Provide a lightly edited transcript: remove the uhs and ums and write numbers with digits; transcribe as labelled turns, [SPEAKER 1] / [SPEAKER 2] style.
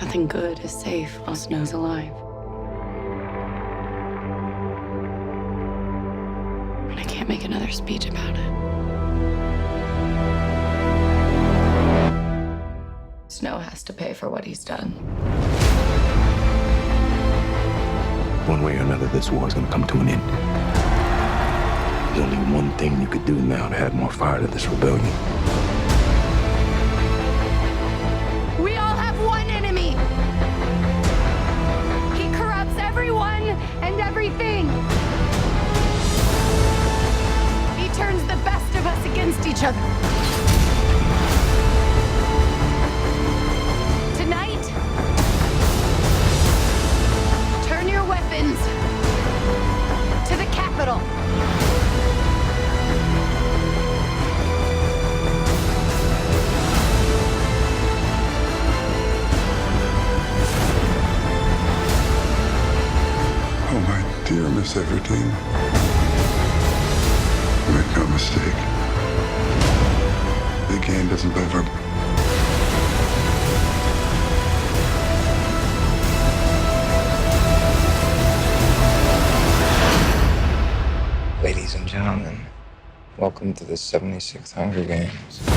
[SPEAKER 1] Nothing good is safe while Snow's alive. And I can't make another speech about it. Snow has to pay for what he's done.
[SPEAKER 2] One way or another, this war is going to come to an end. There's only one thing you could do now to add more fire to this rebellion.
[SPEAKER 1] We all have one enemy. He corrupts everyone and everything. He turns the best of us against each other. Tonight, turn your weapons to the Capitol.
[SPEAKER 3] Oh, my dear Miss Everdeen. Make no mistake. The game isn't over.
[SPEAKER 4] Ladies and gentlemen, welcome to the 76th Hunger Games.